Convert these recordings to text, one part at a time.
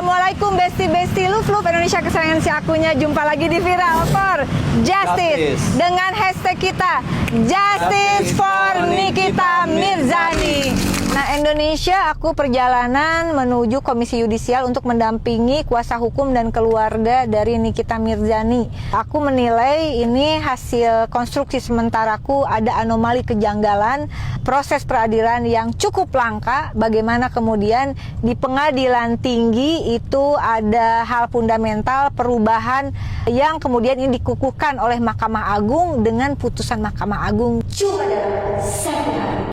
Assalamualaikum besti-besti Luf Indonesia kesayangan si akunya. Jumpa lagi di Viral for Justice dengan hashtag kita Justice for Nikita Mirzani. Nah, Indonesia, aku perjalanan menuju Komisi Yudisial untuk mendampingi kuasa hukum dan keluarga dari Nikita Mirzani. Aku menilai ini hasil konstruksi sementaraku, ada anomali kejanggalan proses peradilan yang cukup langka. Bagaimana kemudian di pengadilan tinggi itu ada hal fundamental perubahan yang kemudian ini dikukuhkan oleh Mahkamah Agung dengan putusan Mahkamah Agung cuma dalam 1 hari.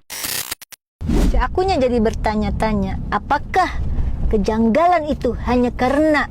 Akunya jadi bertanya-tanya, apakah kejanggalan itu hanya karena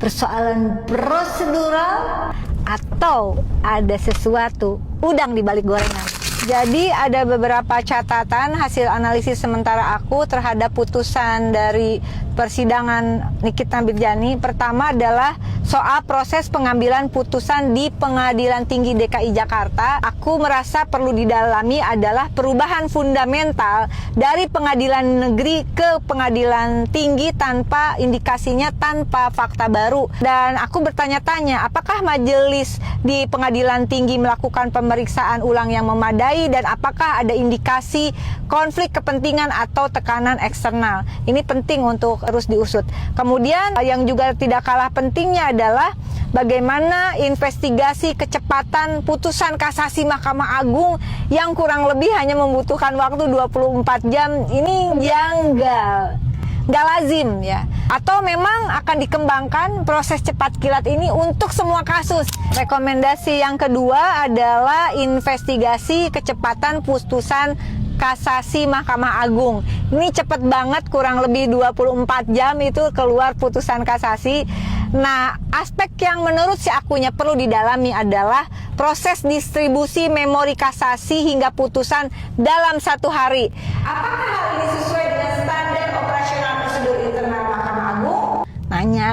persoalan prosedural atau ada sesuatu udang di balik gorengan? Jadi ada beberapa catatan hasil analisis sementara aku terhadap putusan dari persidangan Nikita Mirzani. Pertama adalah soal proses pengambilan putusan di Pengadilan Tinggi DKI Jakarta. Aku merasa perlu didalami adalah perubahan fundamental dari pengadilan negeri ke pengadilan tinggi tanpa indikasinya, tanpa fakta baru. Dan aku bertanya-tanya, apakah majelis di pengadilan tinggi melakukan pemeriksaan ulang yang memadai dan apakah ada indikasi konflik kepentingan atau tekanan eksternal. Ini penting untuk terus diusut. Kemudian yang juga tidak kalah pentingnya adalah bagaimana investigasi kecepatan putusan kasasi Mahkamah Agung yang kurang lebih hanya membutuhkan waktu 24 jam. Ini janggal, nggak lazim ya. Atau memang akan dikembangkan proses cepat kilat ini untuk semua kasus. Rekomendasi yang kedua adalah investigasi kecepatan putusan kasasi Mahkamah Agung. Ini cepet banget, kurang lebih 24 jam itu keluar putusan kasasi. Nah, aspek yang menurut si akunya perlu didalami adalah proses distribusi memori kasasi hingga putusan dalam 1 hari. Apakah hal ini sesuai dengan standar operasional prosedur internal Mahkamah Agung? Nanya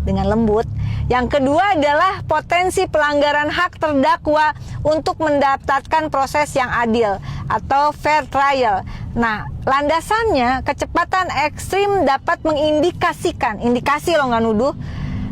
dengan lembut. Yang kedua adalah potensi pelanggaran hak terdakwa untuk mendapatkan proses yang adil atau fair trial. Nah, landasannya kecepatan ekstrim dapat mengindikasikan, indikasi lo nggak nuduh,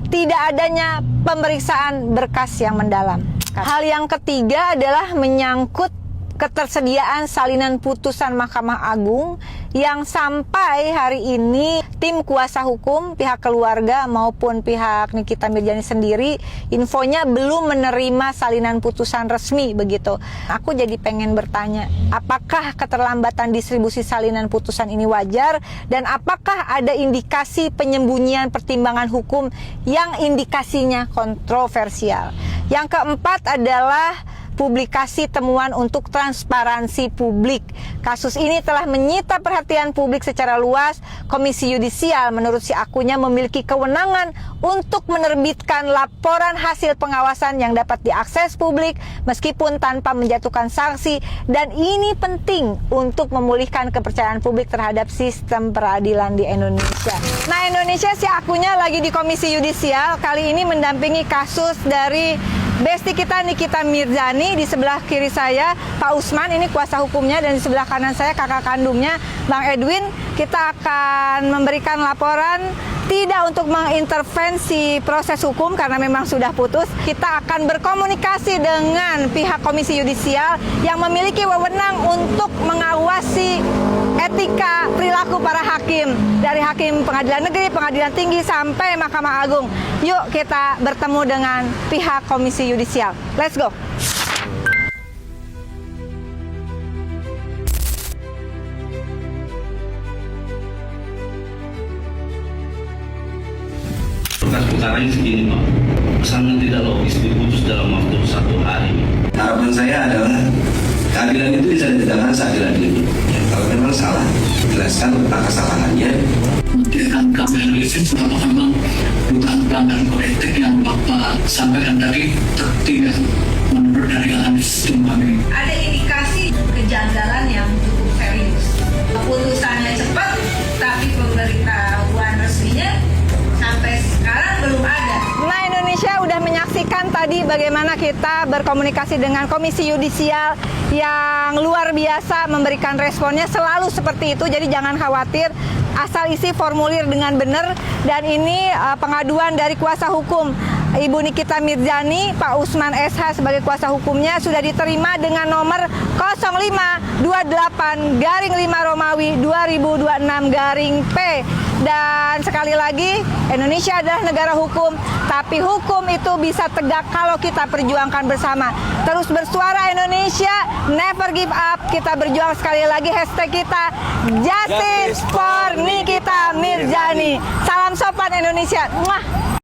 tidak adanya pemeriksaan berkas yang mendalam. Hal yang ketiga adalah menyangkut ketersediaan salinan putusan Mahkamah Agung yang sampai hari ini tim kuasa hukum, pihak keluarga maupun pihak Nikita Mirzani sendiri infonya belum menerima salinan putusan resmi begitu. Aku jadi pengen bertanya, apakah keterlambatan distribusi salinan putusan ini wajar dan apakah ada indikasi penyembunyian pertimbangan hukum yang indikasinya kontroversial. Yang keempat adalah publikasi temuan untuk transparansi publik. Kasus ini telah menyita perhatian publik secara luas. Komisi Yudisial menurut si akunya memiliki kewenangan untuk menerbitkan laporan hasil pengawasan yang dapat diakses publik meskipun tanpa menjatuhkan sanksi, dan ini penting untuk memulihkan kepercayaan publik terhadap sistem peradilan di Indonesia. Nah, Indonesia si akunya lagi di Komisi Yudisial kali ini mendampingi kasus dari besti kita Nikita Mirzani. Di sebelah kiri saya Pak Usman, ini kuasa hukumnya, dan di sebelah kanan saya kakak kandungnya Bang Edwin. Kita akan memberikan laporan tidak untuk mengintervensi proses hukum karena memang sudah putus. Kita akan berkomunikasi dengan pihak Komisi Yudisial yang memiliki wewenang untuk mengawasi etika perilaku para hakim, dari hakim pengadilan negeri, pengadilan tinggi sampai Mahkamah Agung. Yuk kita bertemu dengan pihak Komisi Yudisial. Let's go. Berkas perkaranya segini Pak, sangat tidak logis diputus dalam waktu 1 hari. Harapan saya adalah keadilan itu bisa ditegakkan seadil-adilnya. Kalau memang salah, jelaskan tentang kesalahannya. Kemudian kami analisis bahwa memang bukan pelanggaran kode etik yang Bapak sampaikan tadi tidak menurut dari analisis tim kami. Ada indikasi kejanggalan yang cukup serius. Putusannya cepat, tapi pemberitahuan resminya sampai sekarang belum ada. Nah, Indonesia udah menyaksikan tadi bagaimana kita berkomunikasi dengan Komisi Yudisial yang luar biasa memberikan responnya selalu seperti itu. Jadi jangan khawatir, asal isi formulir dengan benar, dan ini pengaduan dari kuasa hukum Ibu Nikita Mirzani, Pak Usman SH sebagai kuasa hukumnya sudah diterima dengan nomor 0528-5 Romawi 2026-P. Dan sekali lagi, Indonesia adalah negara hukum, tapi hukum itu bisa tegak kalau kita perjuangkan bersama. Terus bersuara Indonesia, never give up. Kita berjuang, sekali lagi hashtag kita Justice for Nikita Mirzani. Salam sopan Indonesia. Mwah.